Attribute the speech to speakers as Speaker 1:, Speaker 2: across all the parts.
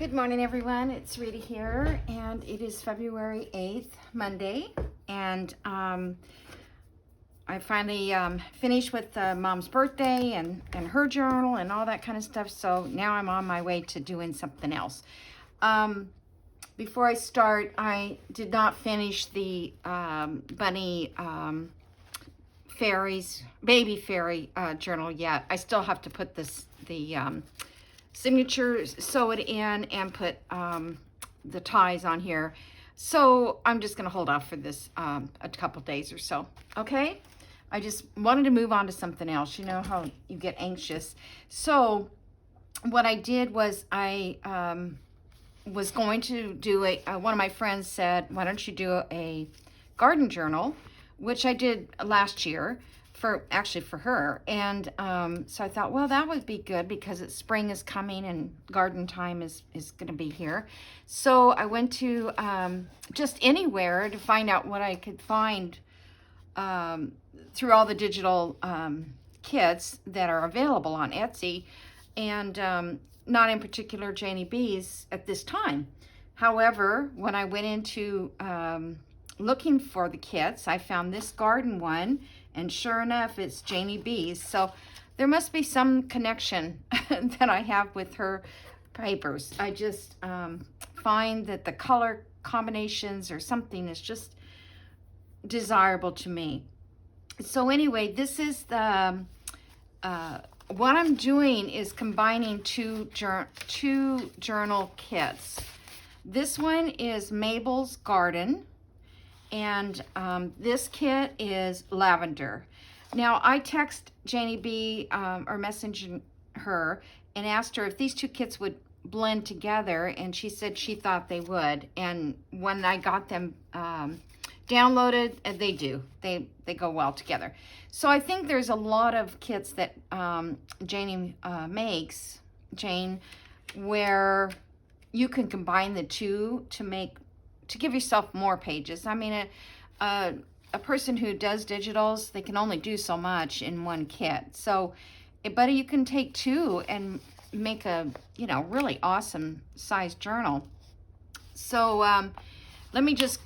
Speaker 1: Good morning, everyone. It's Rita here, and it is February 8th, Monday, and I finally finished with Mom's birthday and her journal and all that kind of stuff, so now I'm on my way to doing something else. Before I start, I did not finish the Bunny Fairies, Baby Fairy journal yet. I still have to put the signature, sew it in, and put the ties on here. So I'm just going to hold off for this a couple days or so. Okay? I just wanted to move on to something else. You know how you get anxious. So what I did was I was going to do one of my friends said, why don't you do a garden journal, which I did last year. Actually for her, and so I thought, well, that would be good because spring is coming and garden time is going to be here. So I went to just anywhere to find out what I could find through all the digital kits that are available on Etsy, and not in particular janeyB's at this time. However, when I went into looking for the kits, I found this garden one, and sure enough, it's janeyB's. So there must be some connection that I have with her papers. I just find that the color combinations or something is just desirable to me. So anyway, this is the what I'm doing is combining two journal kits. This one is Mable's Garden, and this kit is Lavender. Now, I text janeyB or message her and asked her if these two kits would blend together, and she said she thought they would. And when I got them downloaded, they do. They go well together. So I think there's a lot of kits that Jane makes, where you can combine the two to give yourself more pages. I mean, a person who does digitals, they can only do so much in one kit. So, but you can take two and make a, really awesome size journal. So let me just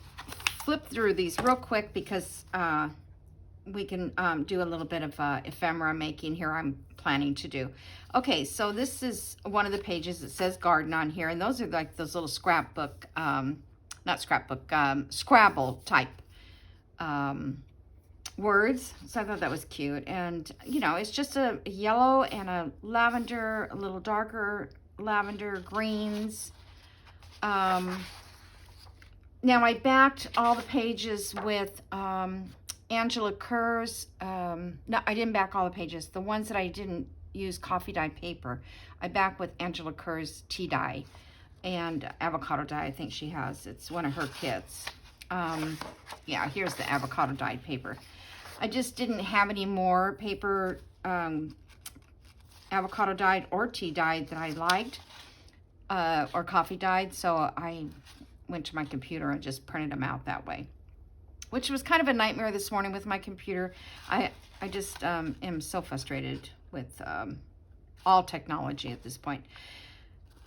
Speaker 1: flip through these real quick because we can do a little bit of ephemera making here. I'm planning to do. Okay, so this is one of the pages that says garden on here, and those are like those little scrapbook, Scrabble type words. So I thought that was cute. And, it's just a yellow and a lavender, a little darker lavender greens. Now I backed all the pages with Angela Kerr's, no, I didn't back all the pages. The ones that I didn't use coffee dye paper, I backed with Angela Kerr's tea dye and avocado dye. I think she has. It's one of her kits. Yeah, here's the avocado dyed paper. I just didn't have any more paper, avocado dyed or tea dyed that I liked, or coffee dyed. So I went to my computer and just printed them out that way, which was kind of a nightmare this morning with my computer. I just am so frustrated with all technology at this point.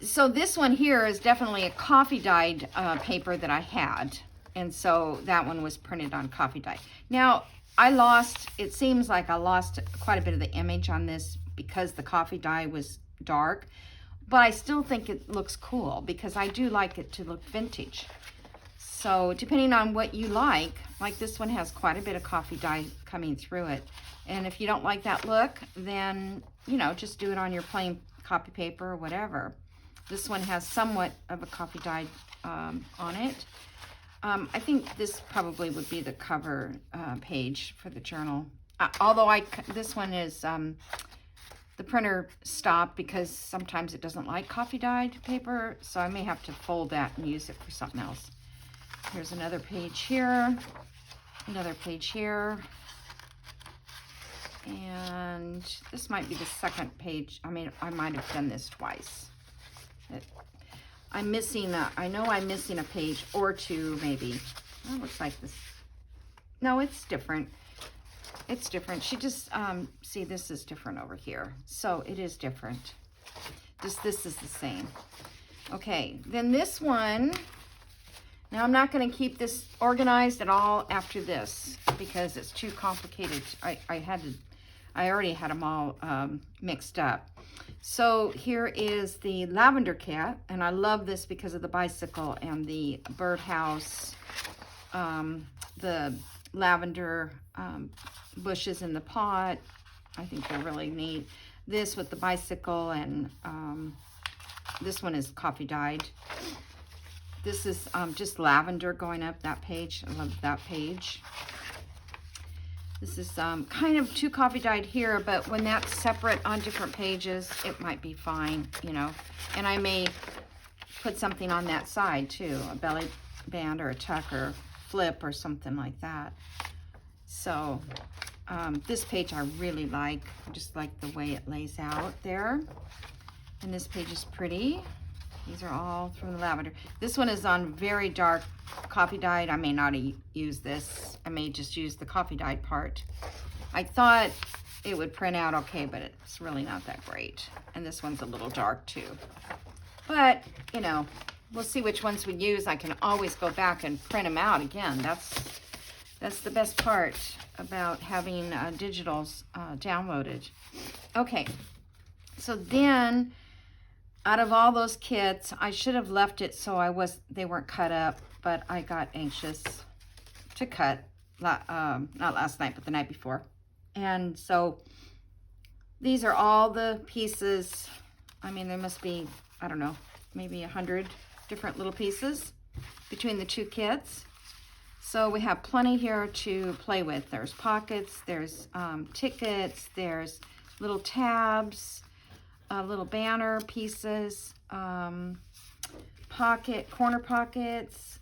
Speaker 1: So this one here is definitely a coffee dyed paper that I had. And so that one was printed on coffee dye. Now, it seems like I lost quite a bit of the image on this because the coffee dye was dark. But I still think it looks cool because I do like it to look vintage. So depending on what you like this one has quite a bit of coffee dye coming through it. And if you don't like that look, then, just do it on your plain copy paper or whatever. This one has somewhat of a coffee dye on it. I think this probably would be the cover page for the journal. Although this one is, the printer stopped because sometimes it doesn't like coffee dyed paper. So I may have to fold that and use it for something else. Here's another page here. Another page here. And this might be the second page. I mean, I might have done this twice. I'm missing I know I'm missing a page or two, maybe. Oh, it looks like this. No, it's different. It's different. She just, see, this is different over here. So it is different. This is the same. Okay, then this one, now I'm not going to keep this organized at all after this because it's too complicated. I already had them all mixed up. So here is the Lavender cat, and I love this because of the bicycle and the birdhouse, the lavender bushes in the pot. I think they're really neat. This with the bicycle, and this one is coffee dyed. This is just lavender going up that page. I love that page. This is kind of too coffee dyed here, but when that's separate on different pages, it might be fine, you know. And I may put something on that side too, a belly band or a tuck or flip or something like that. So this page I really like. I just like the way it lays out there. And this page is pretty. These are all from the lavender. This one is on very dark coffee dyed. I may not use this. I may just use the coffee dyed part. I thought it would print out okay, but it's really not that great. And this one's a little dark too. But, you know, we'll see which ones we use. I can always go back and print them out again. That's the best part about having digitals downloaded. Okay, so then out of all those kits, I should have left it so they weren't cut up, but I got anxious to cut, not last night, but the night before. And so these are all the pieces. I mean, there must be, I don't know, maybe 100 different little pieces between the two kits. So we have plenty here to play with. There's pockets, there's tickets, there's little tabs, little banner pieces, corner pockets.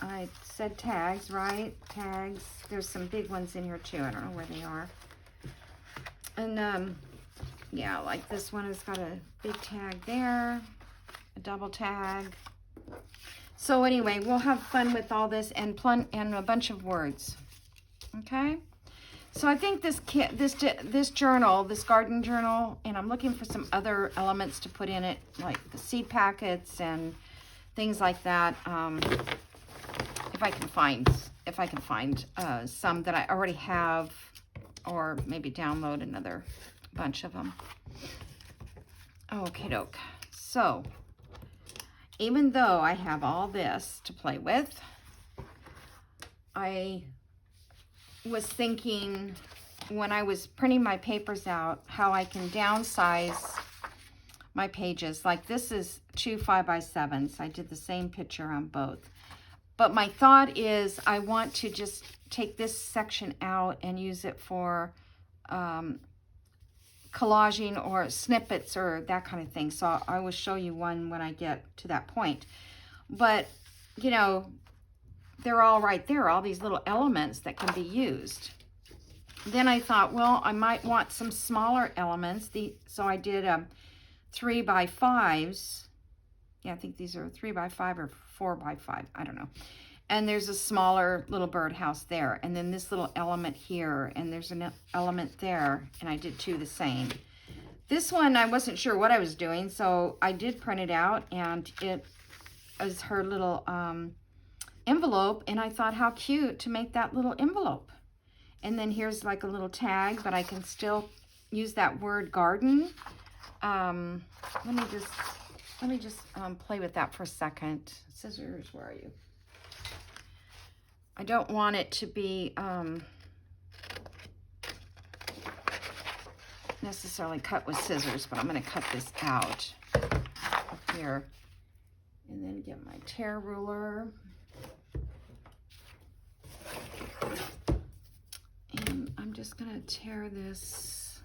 Speaker 1: I said tags, right? Tags. There's some big ones in here too. I don't know where they are. And yeah, like this one has got a big tag there, a double tag. So anyway, we'll have fun with all this and a bunch of words. Okay. So I think this journal, this garden journal, and I'm looking for some other elements to put in it, like the seed packets and things like that. If I can find some that I already have, or maybe download another bunch of them. Okay, doke. So even though I have all this to play with, I was thinking when I was printing my papers out how I can downsize my pages. Like this is 2 5x7s. I did the same picture on both. But my thought is I want to just take this section out and use it for collaging or snippets or that kind of thing. So I will show you one when I get to that point. But, you know, they're all right there, all these little elements that can be used. Then I thought, well, I might want some smaller elements. So I did 3x5s. Yeah, I think these are 3x5 or 4x5. I don't know. And there's a smaller little birdhouse there. And then this little element here. And there's an element there. And I did two the same. This one, I wasn't sure what I was doing. So I did print it out. And it was her little envelope. And I thought, how cute to make that little envelope. And then here's like a little tag. But I can still use that word garden. Let me just play with that for a second. Scissors, where are you? I don't want it to be necessarily cut with scissors, but I'm going to cut this out up here. And then get my tear ruler. And I'm just going to tear this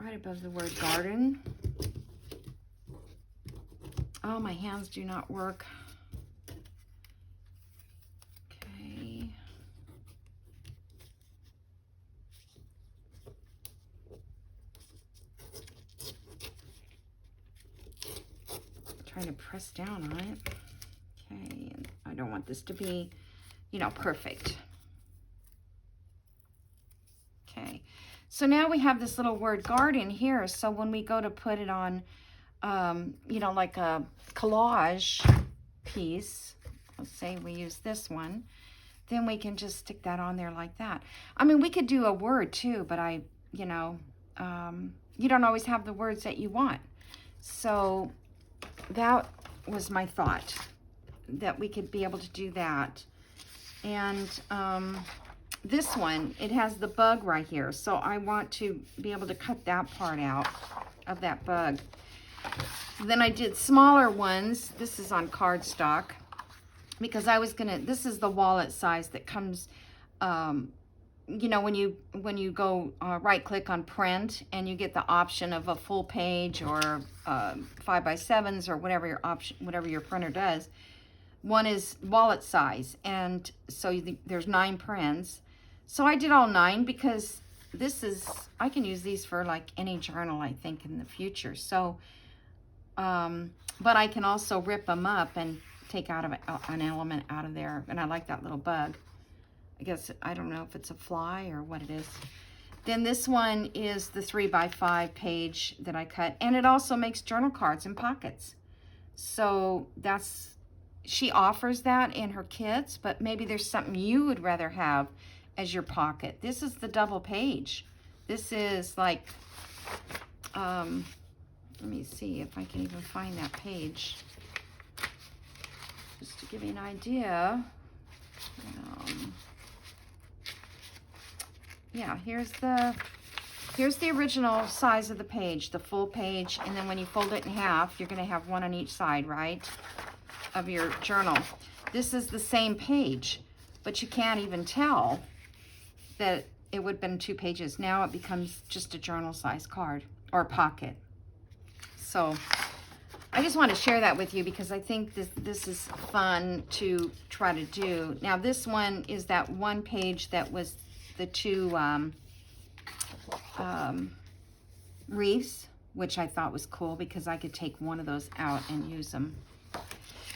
Speaker 1: right above the word garden. Oh, my hands do not work. Okay. Trying to press down on it. Okay, and I don't want this to be, you know, perfect. Okay, so now we have this little word garden here. So when we go to put it on you know, like a collage piece, let's say we use this one, then we can just stick that on there like that. I mean, we could do a word too, but you know, you don't always have the words that you want. So that was my thought, that we could be able to do that. And this one, it has the bug right here. So I want to be able to cut that part out of that bug. Then I did smaller ones. This is on cardstock because I was gonna, this is the wallet size that comes, you know, when you go right click on print and you get the option of a full page or 5x7s or whatever your option, whatever your printer does. One is wallet size, and so there's 9 prints. So I did all 9 because this is, I can use these for like any journal, I think, in the future. So, but I can also rip them up and take out of an element out of there. And I like that little bug. I guess, I don't know if it's a fly or what it is. Then this one is the 3x5 page that I cut. And it also makes journal cards and pockets. So that's, she offers that in her kits, but maybe there's something you would rather have as your pocket. This is the double page. This is like, let me see if I can even find that page. Just to give you an idea. Yeah, here's the original size of the page, the full page, and then when you fold it in half, you're gonna have one on each side, right, of your journal. This is the same page, but you can't even tell that it would have been 2 pages. Now it becomes just a journal size card or pocket. So I just want to share that with you because I think this is fun to try to do. Now this one is that one page that was the 2 wreaths, which I thought was cool because I could take one of those out and use them.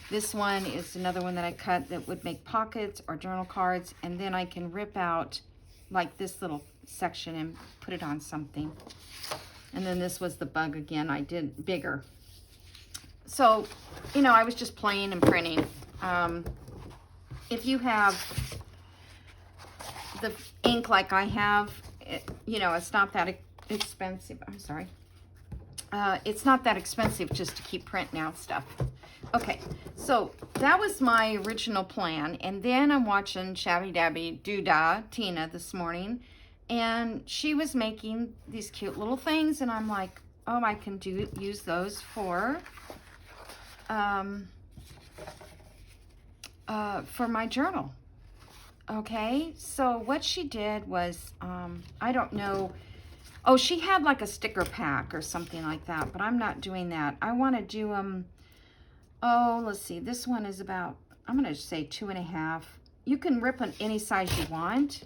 Speaker 1: This one is another one that I cut that would make pockets or journal cards, and then I can rip out like this little section and put it on something. And then this was the bug again, I did bigger. So, you know, I was just playing and printing. If you have the ink like I have, you know, it's not that expensive. I'm sorry. It's not that expensive just to keep printing out stuff. Okay, so that was my original plan, and then I'm watching Shabby Dabby Doodah Tina this morning, and she was making these cute little things, and I'm like, oh, I can use those for my journal. Okay, so what she did was, I don't know. Oh, she had like a sticker pack or something like that, but I'm not doing that. I want to do oh, let's see. This one is about, I'm going to say 2.5. You can rip on any size you want.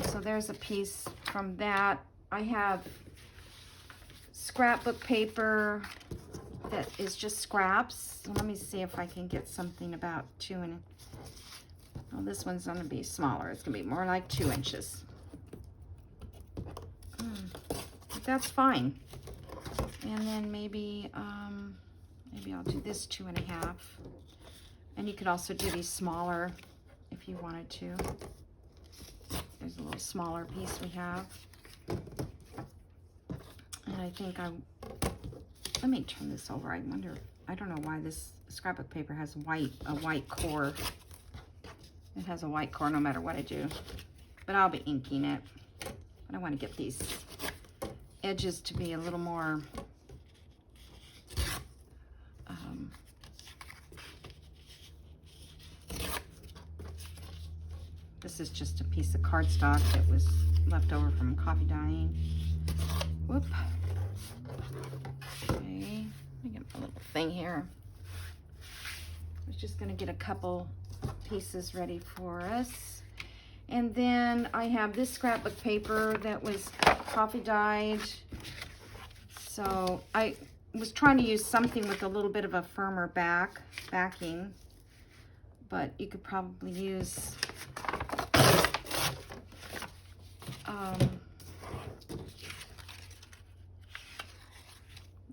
Speaker 1: So there's a piece from that. I have scrapbook paper that is just scraps. So let me see if I can get something about 2 and, well, this one's going to be smaller. It's going to be more like 2 inches. But that's fine. And then maybe I'll do this 2.5. And you could also do these smaller if you wanted to. There's a little smaller piece we have. And I think let me turn this over. I wonder, I don't know why this scrapbook paper has a white core. It has a white core no matter what I do. But I'll be inking it. But I want to get these edges to be a little more this is just a piece of cardstock that was left over from coffee dyeing. Whoop. Okay, let me get my little thing here. I was just going to get a couple pieces ready for us. And then I have this scrapbook paper that was coffee dyed. So I was trying to use something with a little bit of a firmer backing, but you could probably use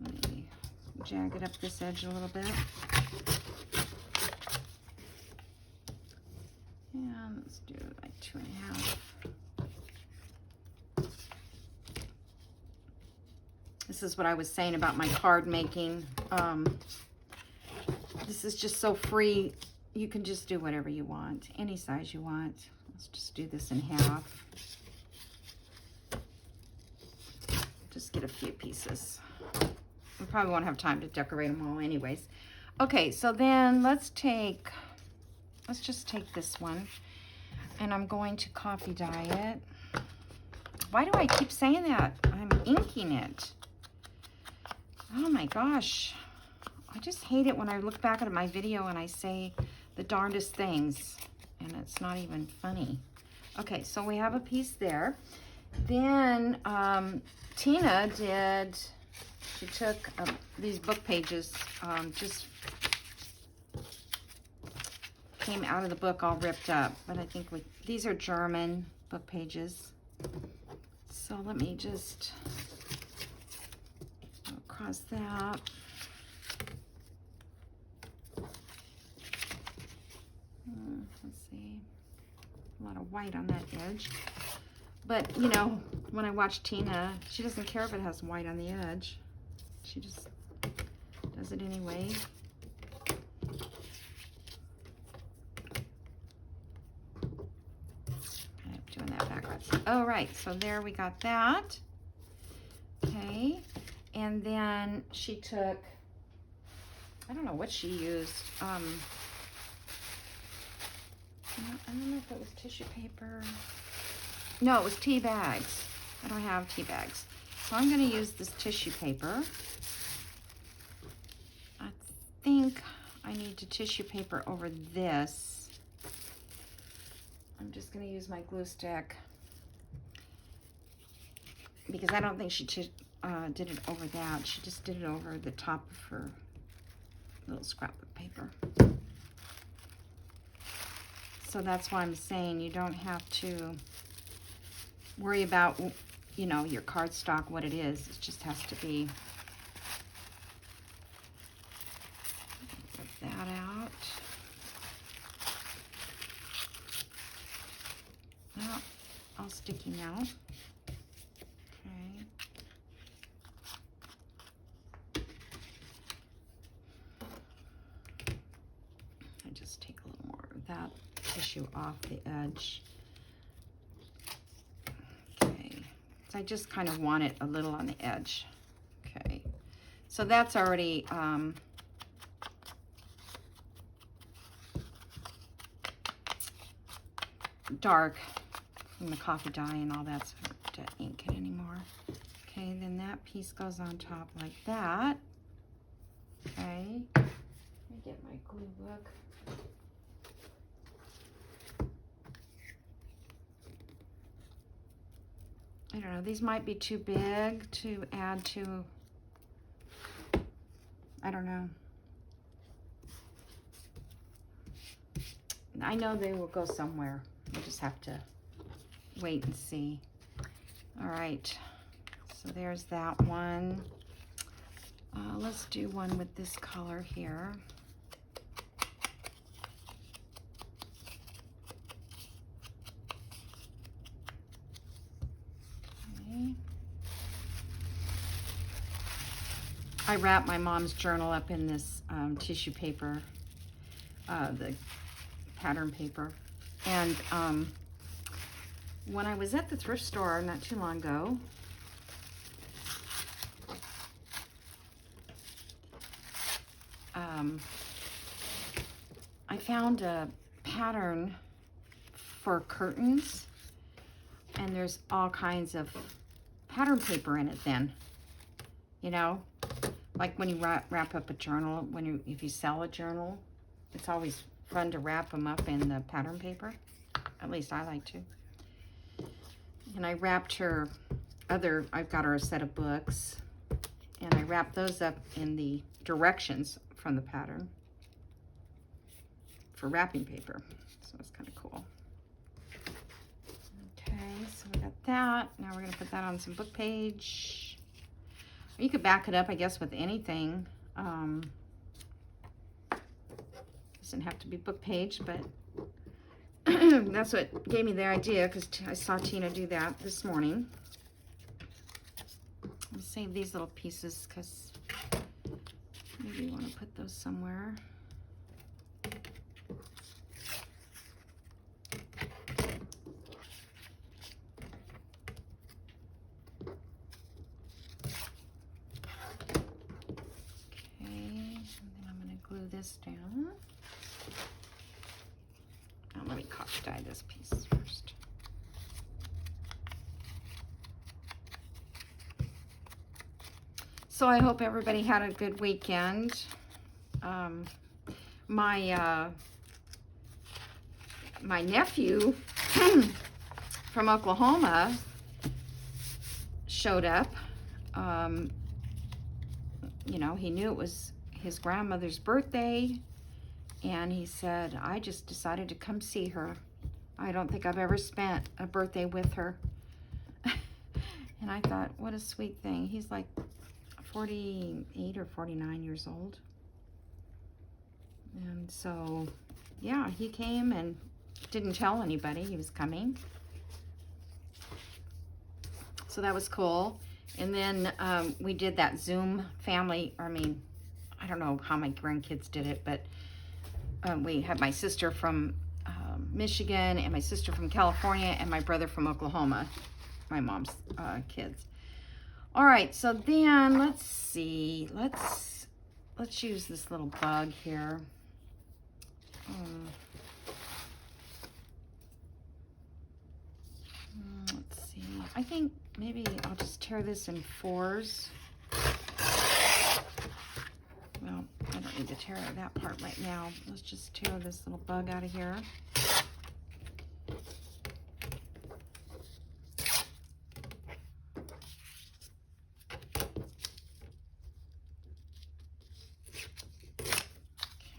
Speaker 1: let me jag it up this edge a little bit. And let's do like 2.5. This is what I was saying about my card making. This is just so free. You can just do whatever you want, any size you want. Let's just do this in half. Just get a few pieces. We probably won't have time to decorate them all anyways. Okay, so then let's just take this one, and I'm going to coffee dye it. Why do I keep saying that? I'm inking it. Oh my gosh. I just hate it when I look back at my video and I say the darndest things, and it's not even funny. Okay, so we have a piece there. Then Tina she took these book pages, just came out of the book all ripped up, but I think these are German book pages. So let me just go across that. Let's see, a lot of white on that edge. But, you know, when I watch Tina, she doesn't care if it has white on the edge. She just does it anyway. I'm doing that backwards. Oh, right, so there we got that. Okay, and then she took, I don't know what she used. I don't know if it was tissue paper. No, it was tea bags. I don't have tea bags. So I'm going to use this tissue paper. I think I need to tissue paper over this. I'm just going to use my glue stick, because I don't think she did it over that. She just did it over the top of her little scrapbook paper. So that's why I'm saying you don't have to worry about, you know, your cardstock, what it is. It just has to be. Get that out. Well, all sticky now. Okay. I just take a little more of that tissue off the edge. Okay, so I just kind of want it a little on the edge. Okay, so that's already dark from the coffee dye and all that, so I don't have to ink it anymore. Okay, then that piece goes on top like that. Okay, let me get my glue book. I don't know, these might be too big to add to, I don't know. I know they will go somewhere. We just have to wait and see. All right, so there's that one. Let's do one with this color here. I wrapped my mom's journal up in this tissue paper, the pattern paper. And when I was at the thrift store not too long ago, I found a pattern for curtains, and there's all kinds of pattern paper in it then, you know, like when you wrap up a journal, if you sell a journal, it's always fun to wrap them up in the pattern paper. At least I like to. And I wrapped her I've got her a set of books, and I wrapped those up in the directions from the pattern for wrapping paper. So it's kind of cool. Okay, so we got that. Now we're gonna put that on some book page. You could back it up, I guess, with anything. Doesn't have to be book page, but that's what gave me the idea, because I saw Tina do that this morning. I'll save these little pieces because maybe you want to put those somewhere. Glue this down. Now let me cotton dye this piece first. So I hope everybody had a good weekend. My nephew from Oklahoma showed up. You know, he knew it was his grandmother's birthday, and he said, I just decided to come see her. I don't think I've ever spent a birthday with her. And I thought, what a sweet thing. He's like 48 or 49 years old. And so, yeah, he came and didn't tell anybody he was coming. So that was cool. And then we did that Zoom family, I don't know how my grandkids did it, but we had my sister from Michigan and my sister from California and my brother from Oklahoma, my mom's kids. All right, so then let's see. Let's use this little bug here. Let's see. I think maybe I'll just tear this in 4s. Well, I don't need to tear that part right now. Let's just tear this little bug out of here.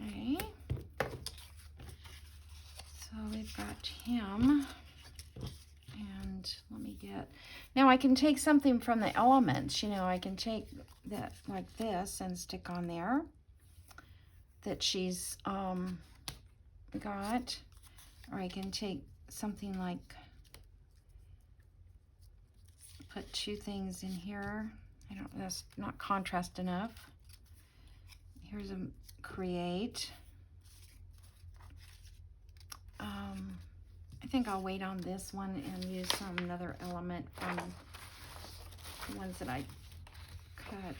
Speaker 1: Okay. So we've got him. And let me get, now I can take something from the elements, you know, I can take that like this and stick on there that she's got, or I can take something like, put 2 things in here. That's not contrast enough. Here's a create. I think I'll wait on this one and use another element from the ones that I cut.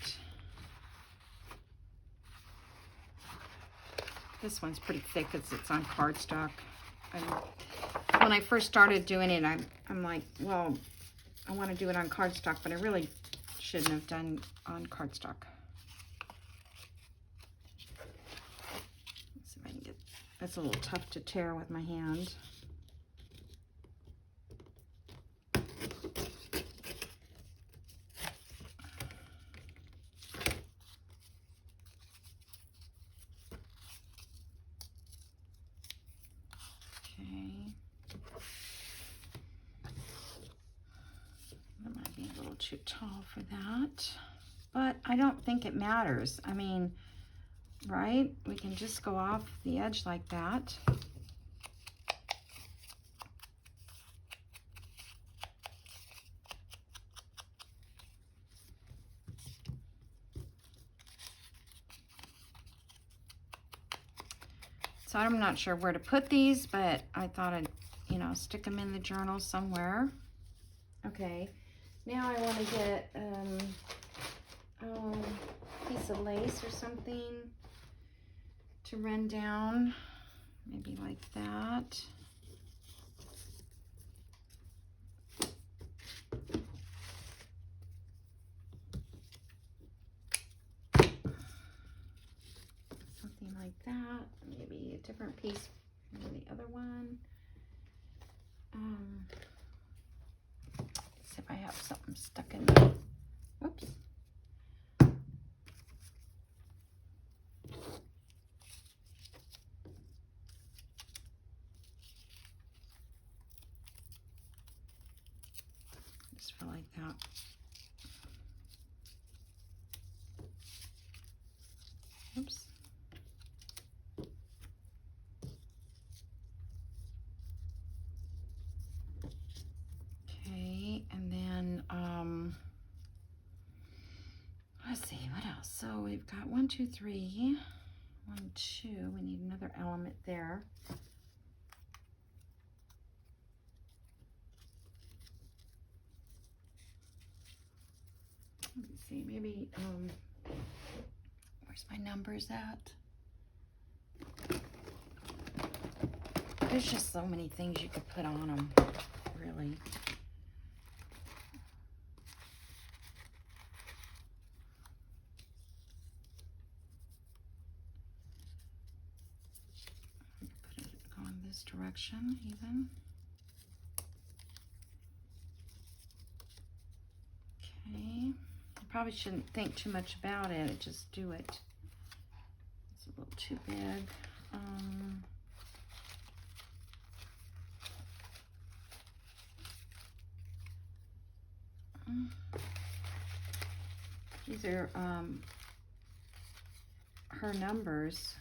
Speaker 1: This one's pretty thick because it's on cardstock. When I first started doing it, I'm like, well, I want to do it on cardstock, but I really shouldn't have done on cardstock. Let's see if I can get, that's a little tough to tear with my hand. Too tall for that, but I don't think it matters. I mean, right? We can just go off the edge like that. So I'm not sure where to put these, but I thought I'd, you know, stick them in the journal somewhere. Okay. Now I want to get a piece of lace or something to run down, maybe like that. Something like that, maybe a different piece from the other one. See if I have something stuck in there. Oops. Just feel like that. Oops. Okay, and then let's see what else. So we've got 1, 2, 3, 1, 2. We need another element there. Let me see, maybe where's my numbers at? There's just so many things you could put on them, really. Put it going this direction even. Okay. I probably shouldn't think too much about it. Just do it. It's a little too big. These are her numbers.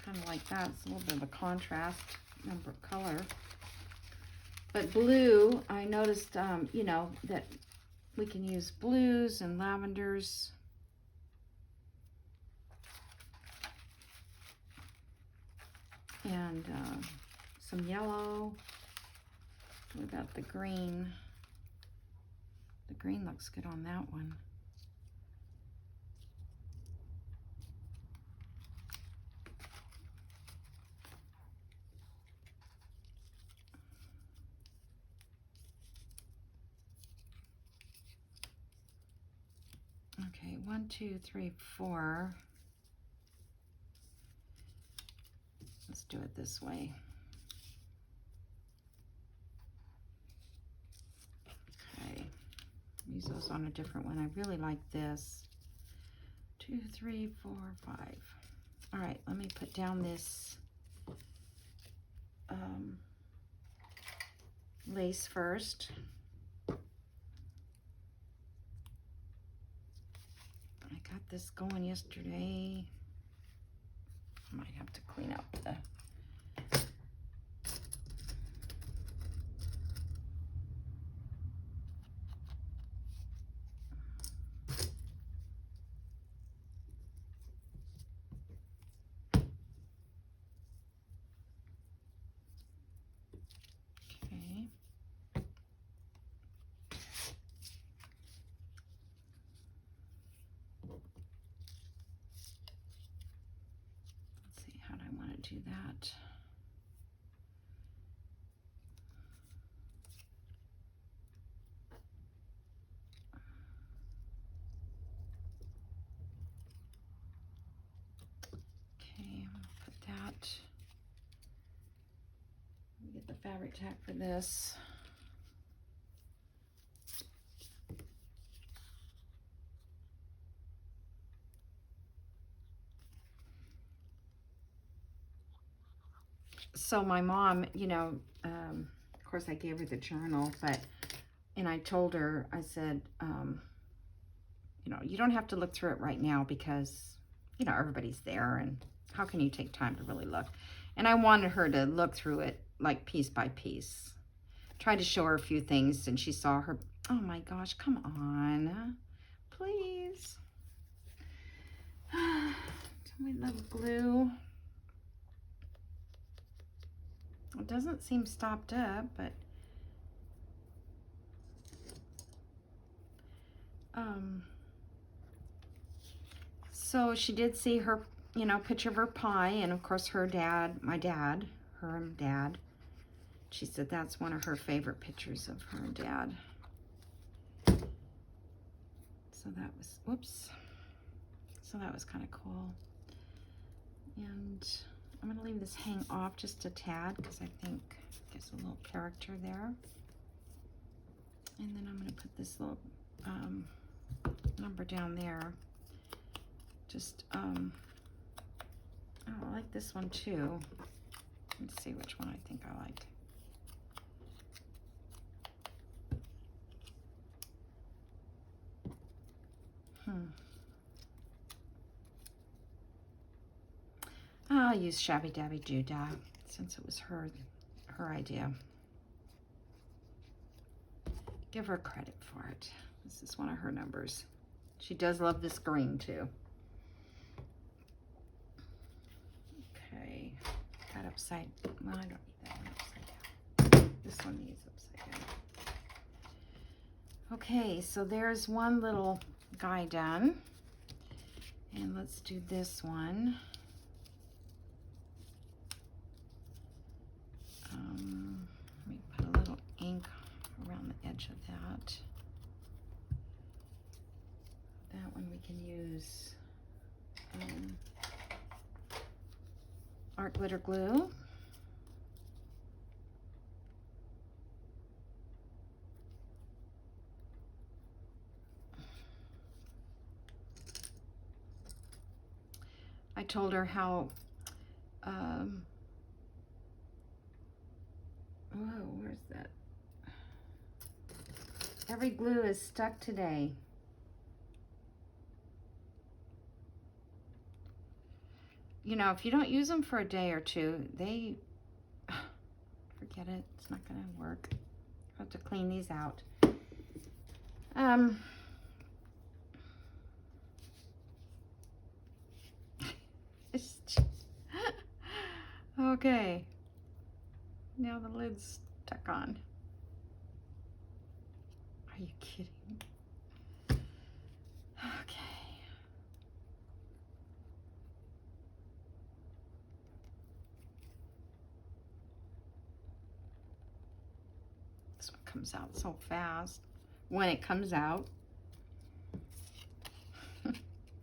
Speaker 1: Kind of like that. It's a little bit of a contrast number color. But blue, I noticed, you know, that we can use blues and lavenders. And some yellow. What about the green? The green looks good on that one. Okay, 1, 2, 3, 4. Let's do it this way. Okay, use those on a different one. I really like this. 2, 3, 4, 5. All right, let me put down this lace first. I got this going yesterday. I might have to clean up the do that. Okay, I'm gonna put that. Let me get the fabric tack for this. So my mom, you know, of course I gave her the journal, and I told her, I said, you know, you don't have to look through it right now because, you know, everybody's there and how can you take time to really look? And I wanted her to look through it like piece by piece. Tried to show her a few things and she saw her, oh my gosh, come on, please. My little glue. It doesn't seem stopped up, but so she did see her, you know, picture of her pie, and of course her dad, my dad, her and dad. She said that's one of her favorite pictures of her and dad. So that was, whoops. So that was kind of cool. And I'm going to leave this hang off just a tad because I think it gives a little character there. And then I'm going to put this little number down there. Just, oh, I like this one too. Let's see which one I think I like. I'll use Shabby Dabby Doodah since it was her idea. Give her credit for it. This is one of her numbers. She does love this green too. Okay, that upside, well, I don't need that one upside down. This one needs upside down. Okay, so there's one little guy done. And let's do this one. Let me put a little ink around the edge of that. That one we can use art glitter glue. I told her how, oh, where's that? Every glue is stuck today. You know, if you don't use them for a day or two, they, forget it, it's not gonna work. I have to clean these out. Okay, now the lid's stuck on. Are you kidding? Okay. This one comes out so fast when it comes out. Oh,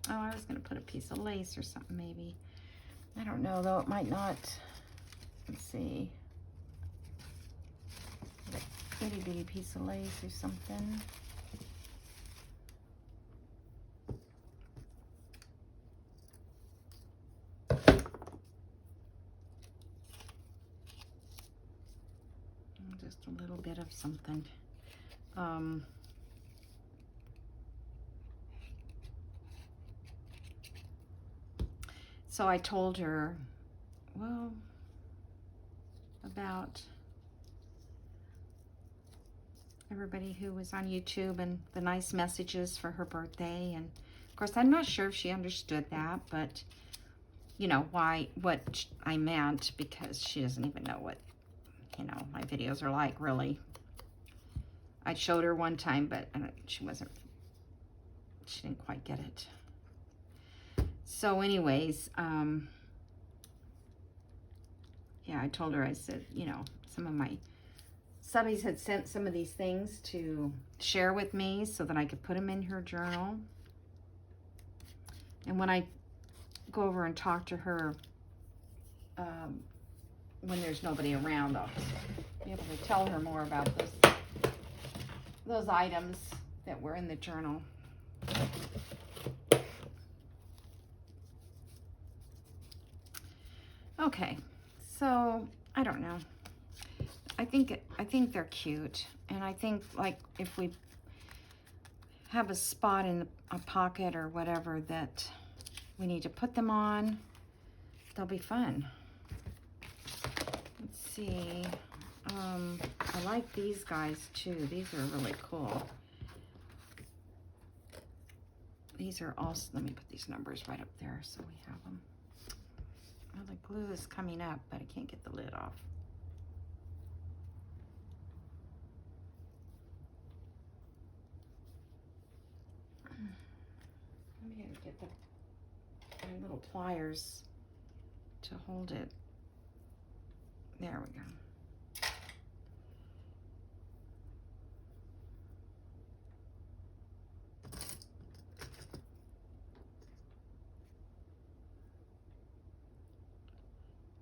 Speaker 1: I was gonna put a piece of lace or something maybe. I don't know though, it might not. Let's see. A itty bitty piece of lace or something. Just a little bit of something. So I told her, well, about everybody who was on YouTube and the nice messages for her birthday. And of course, I'm not sure if she understood that, but you know, what I meant, because she doesn't even know what, you know, my videos are like, really. I showed her one time, but she didn't quite get it. So anyways, yeah, I told her, I said, you know, some of my subbies had sent some of these things to share with me so that I could put them in her journal. And when I go over and talk to her, when there's nobody around, I'll be able to tell her more about those items that were in the journal. Okay, so I don't know. I think they're cute, and I think like if we have a spot in a pocket or whatever that we need to put them on, they'll be fun. Let's see. I like these guys too. These are really cool. These are also, let me put these numbers right up there so we have them. Well, the glue is coming up, but I can't get the lid off. Maybe I can get my little pliers to hold it. There we go.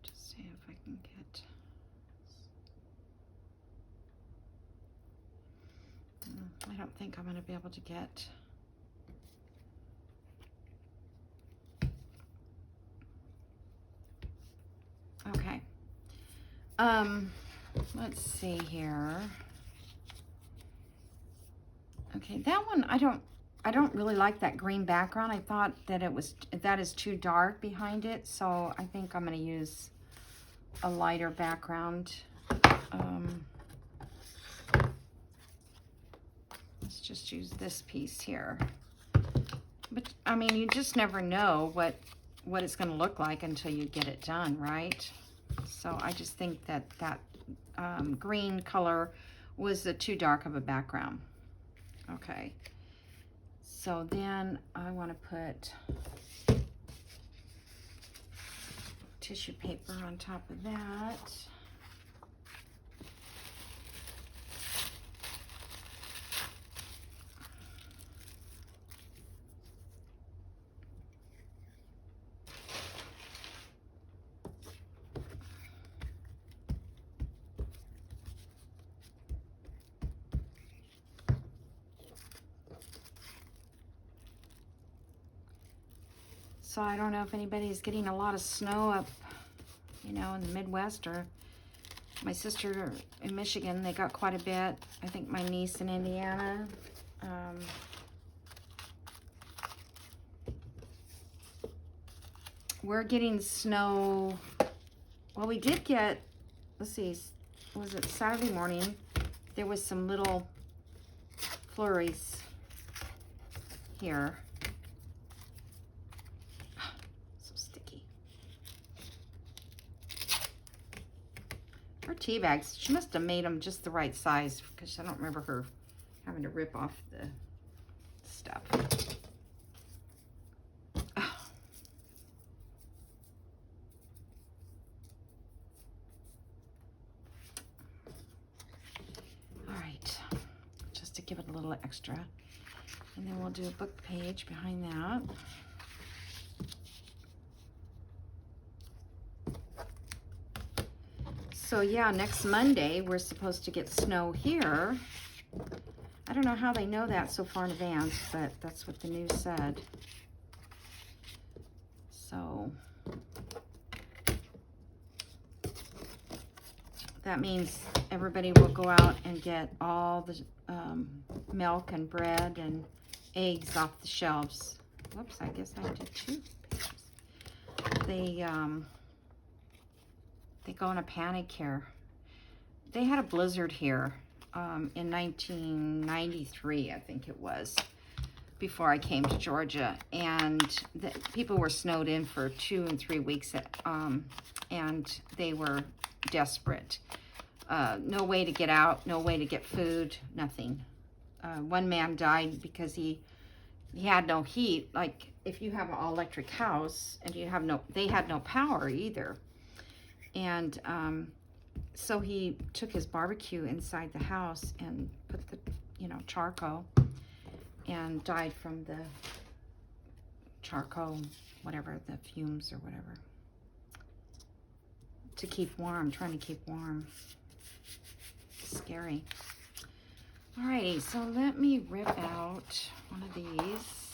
Speaker 1: Just see if I can get. I don't think I'm going to be able to get. Okay. Let's see here. Okay, that one, I don't I don't really like that green background. I thought that that is too dark behind it, so I think I'm going to use a lighter background. Let's just use this piece here. But I mean, you just never know what it's going to look like until you get it done, right? So I just think that green color was too dark of a background. Okay. So then I want to put tissue paper on top of that. So I don't know if anybody's getting a lot of snow up, you know, in the Midwest, or my sister in Michigan, they got quite a bit. I think my niece in Indiana. We're getting snow. Well, we did get, let's see, was it Saturday morning? There was some little flurries here. Her tea bags, she must have made them just the right size, because I don't remember her having to rip off the stuff. Oh. All right, just to give it a little extra. And then we'll do a book page behind that. So yeah, next Monday, we're supposed to get snow here. I don't know how they know that so far in advance, but that's what the news said. So that means everybody will go out and get all the milk and bread and eggs off the shelves. Whoops, I guess I did 2 pages. They go in a panic here. They had a blizzard here in 1993, I think it was, before I came to Georgia. And people were snowed in for 2 and 3 weeks, and they were desperate. No way to get out, no way to get food, nothing. One man died because he had no heat. Like, if you have an all-electric house and they had no power either. And so he took his barbecue inside the house and put the, charcoal, and died from the charcoal, whatever, the fumes or whatever, to keep warm, trying to keep warm. Scary. Alrighty, so let me rip out one of these.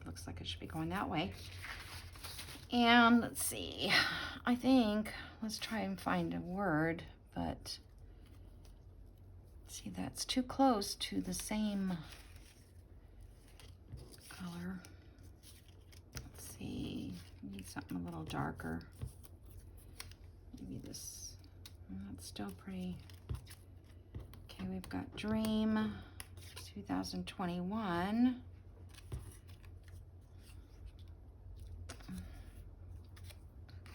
Speaker 1: Looks like it should be going that way. And let's see, I think, let's try and find a word, but see, that's too close to the same color. Let's see, need something a little darker. Maybe this, that's still pretty. Okay, we've got Dream 2021.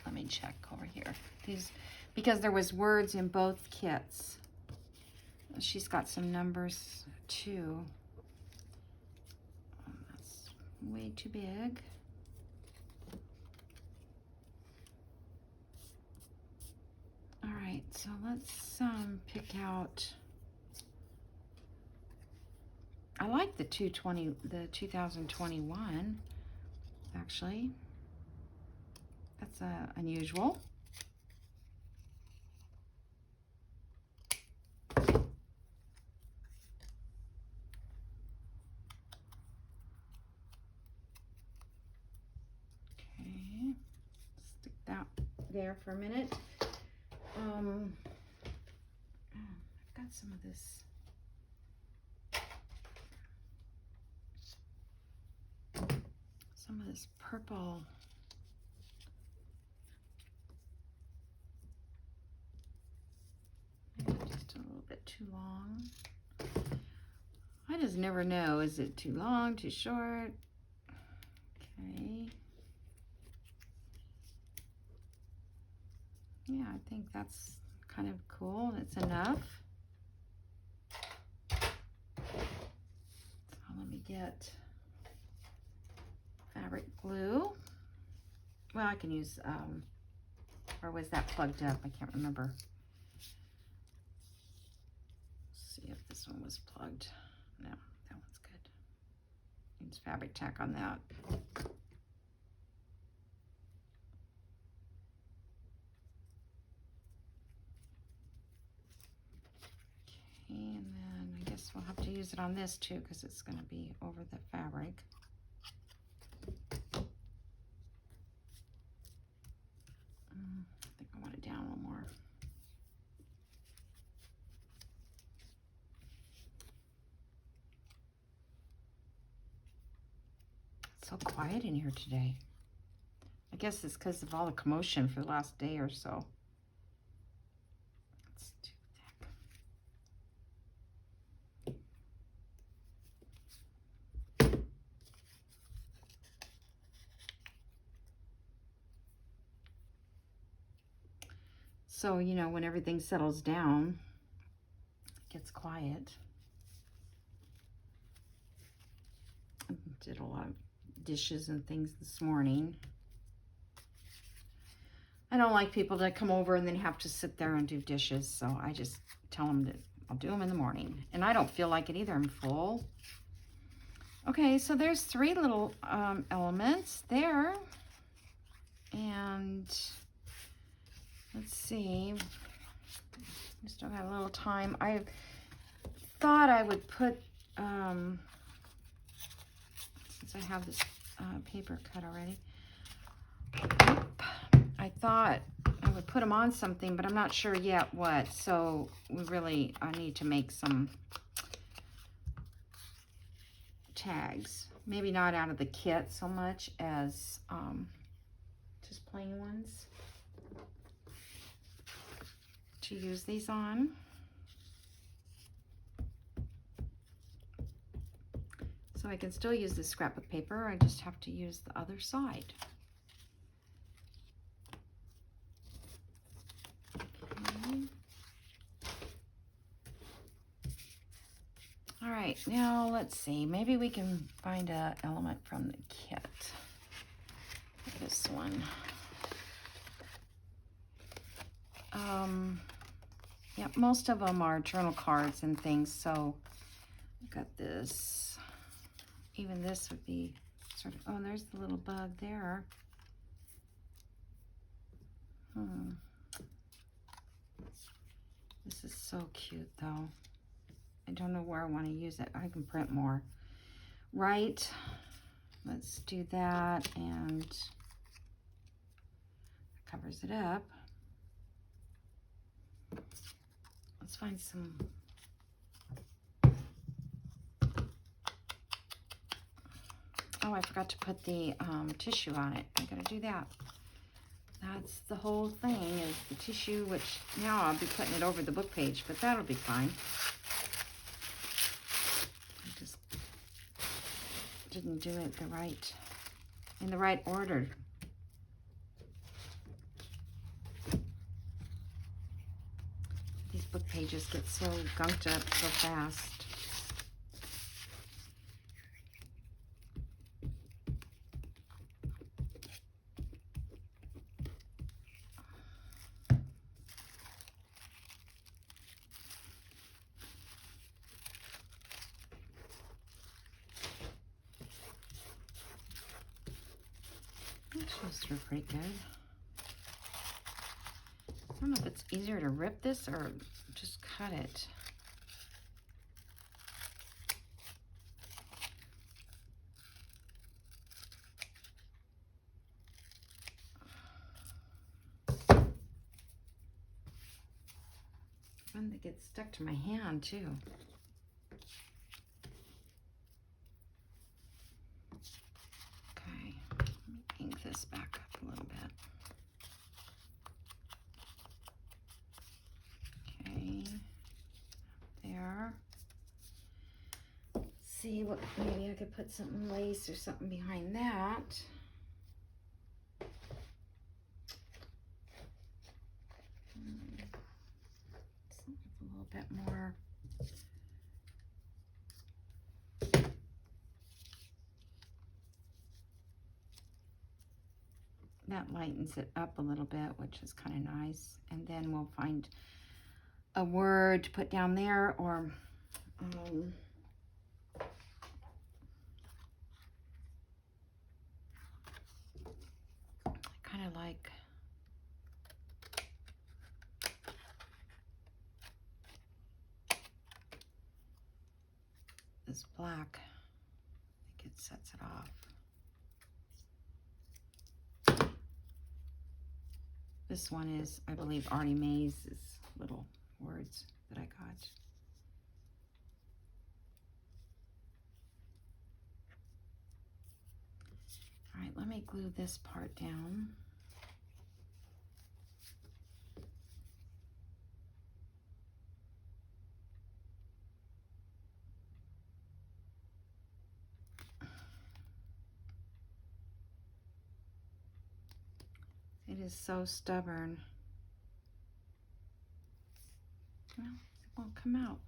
Speaker 1: Let me check over here. These, because there was words in both kits. She's got some numbers too. That's way too big. All right, so let's pick out. I like the 2021, actually. That's unusual. Okay, stick that there for a minute. I've got some of this. Some of this purple. Maybe just a little bit too long. I just never know. Is it too long, too short? Okay. Yeah, I think that's kind of cool. It's enough. So let me get fabric glue. Well, I can use, or was that plugged up? I can't remember. Let's see if this one was plugged. No, that one's good. Needs fabric tack on that. Okay, and then I guess we'll have to use it on this too because it's going to be over the fabric. I think I want it down a little more. It's so quiet in here today. I guess it's because of all the commotion for the last day or so. It's too thick. So, you know, when everything settles down, it gets quiet. I did a lot of dishes and things this morning. I don't like people to come over and then have to sit there and do dishes, so I just tell them that I'll do them in the morning. And I don't feel like it either. I'm full. Okay, so there's 3 little elements there. And let's see. We still got a little time. I thought I would put, since I have this paper cut already, I thought I would put them on something, but I'm not sure yet what. So I need to make some tags. Maybe not out of the kit so much as just plain ones to use these on. So I can still use this scrapbook paper. I just have to use the other side. Okay. All right, now let's see. Maybe we can find an element from the kit. This one. Yeah, most of them are journal cards and things. So I've got this. Even this would be sort of, oh, there's the little bug there. This is so cute though. I don't know where I want to use it. I can print more. Right. Let's do that, and that covers it up. Let's find some. Oh, I forgot to put the tissue on it. I gotta do that. That's the whole thing, is the tissue, which now I'll be putting it over the book page, but that'll be fine. I just didn't do it in the right order. These book pages get so gunked up so fast. Those through pretty good. I don't know if it's easier to rip this or just cut it. One that gets stuck to my hand too. Okay, let me ink this back up a little bit. Okay, there. See what, maybe I could put something lace or something behind that. A little bit more. That lightens it up a little bit, which is kind of nice. And then we'll find a word to put down there, or I kind of like this black. I think it sets it off. This one is, I believe, Artie Mae's little words that I got. All right, let me glue this part down. It is so stubborn. Well, it won't come out.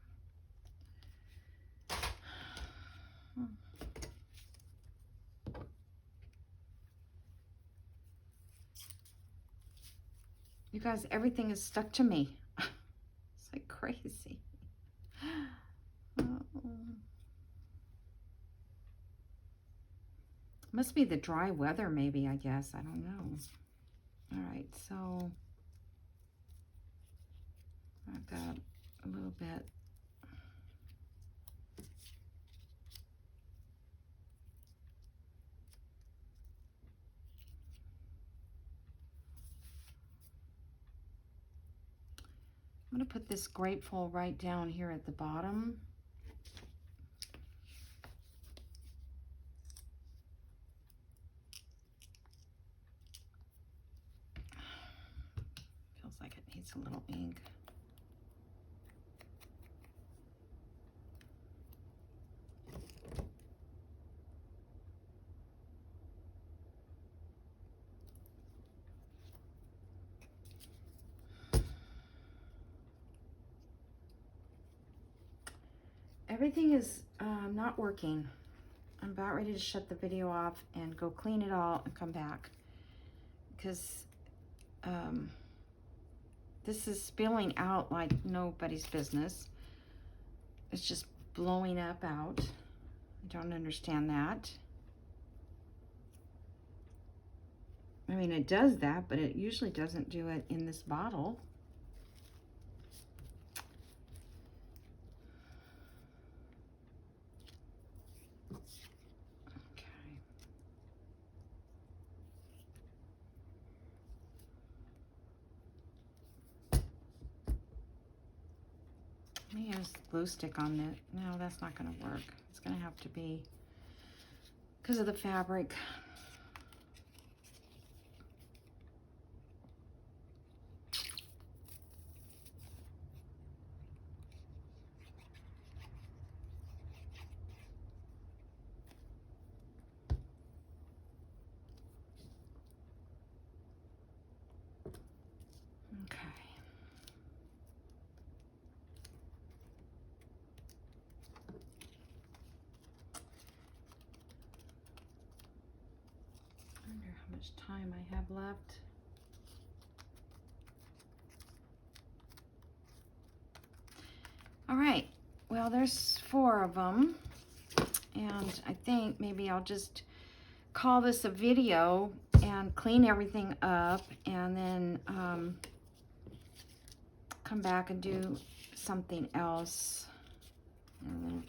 Speaker 1: You guys, everything is stuck to me. It's like crazy. Must be the dry weather, maybe, I guess. I don't know. All right, so I've got a little bit. I'm going to put this grateful right down here at the bottom. Feels like it needs a little ink. Everything is not working. I'm about ready to shut the video off and go clean it all and come back, because this is spilling out like nobody's business. It's just blowing up out. I don't understand that. I mean, it does that, but it usually doesn't do it in this bottle. Let me use glue stick on it. No, that's not going to work. It's going to have to be because of the fabric. Time I have left. All right, well, there's 4 of them, and I think maybe I'll just call this a video and clean everything up, and then come back and do something else in a little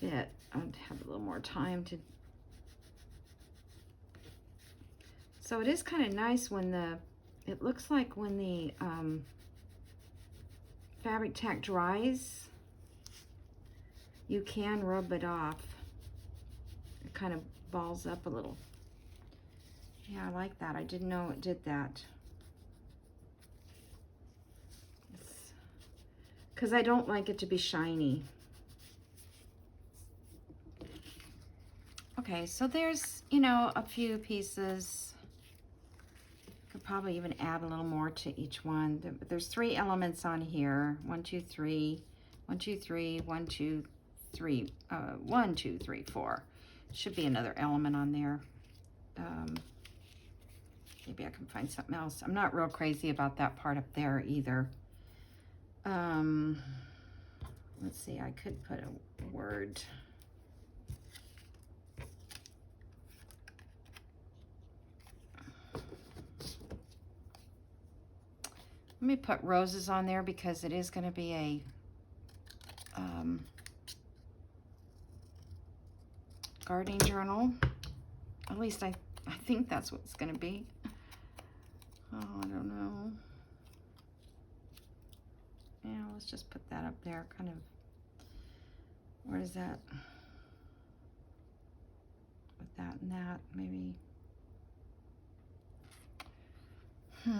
Speaker 1: bit. I'd have a little more time to. So it is kind of nice when it looks like when the fabric tack dries, you can rub it off. It kind of balls up a little. Yeah, I like that. I didn't know it did that. Because I don't like it to be shiny. Okay, so there's, you know, a few pieces. Could probably even add a little more to each one. There's 3 elements on here. 1, 2, 3, 1, 2, 3, 1, 2, 3, 1, 2, 3, 4. Should be another element on there. Maybe I can find something else. I'm not real crazy about that part up there either. Let's see, I could put a word. Let me put roses on there because it is going to be a gardening journal. At least I think that's what it's going to be. Oh, I don't know. Yeah, let's just put that up there, kind of. Where is that? With that and that, maybe. That's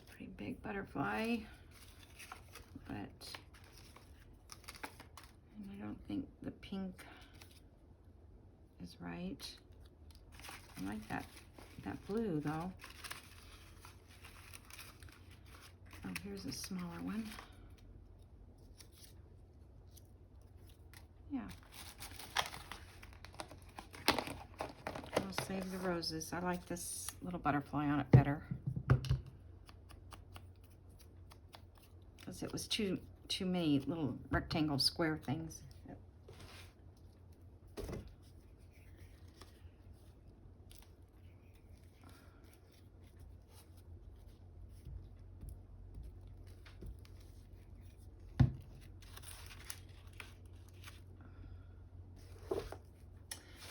Speaker 1: a pretty big butterfly, but I don't think the pink is right. I like that blue though. Oh, here's a smaller one. Yeah. I'll save the roses. I like this little butterfly on it better. Because it was too many little rectangle square things.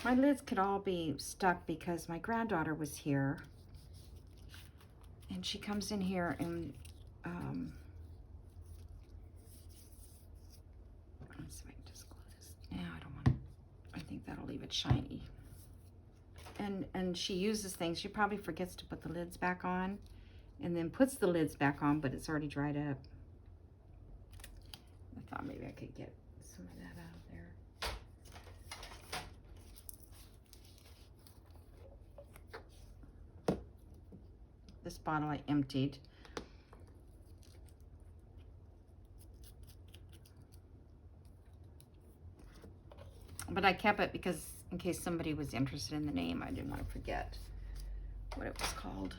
Speaker 1: My lids could all be stuck because my granddaughter was here. And she comes in here and let's see if I can just close this. Yeah, I don't want it. I think that'll leave it shiny. And she uses things. She probably forgets to put the lids back on and then puts the lids back on, but it's already dried up. I thought maybe I could get some of that out of there. This bottle I emptied. But I kept it because in case somebody was interested in the name, I didn't want to forget what it was called.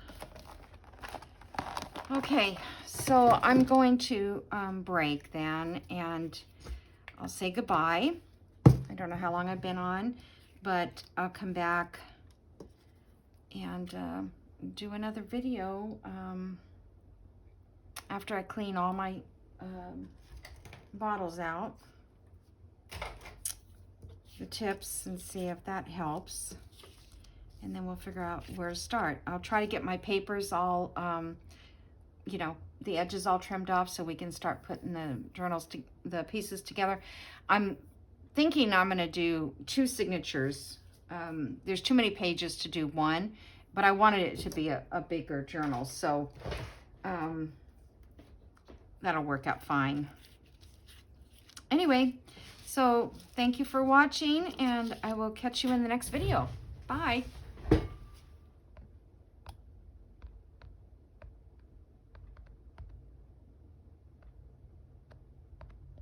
Speaker 1: Okay, so I'm going to break then, and I'll say goodbye. I don't know how long I've been on, but I'll come back and do another video after I clean all my bottles out, the tips, and see if that helps, and then we'll figure out where to start. I'll try to get my papers all you know, the edges all trimmed off so we can start putting the journals to the pieces together. I'm thinking I'm going to do 2 signatures. There's too many pages to do one, but I wanted it to be a bigger journal, so that'll work out fine. Anyway, so thank you for watching, and I will catch you in the next video. Bye.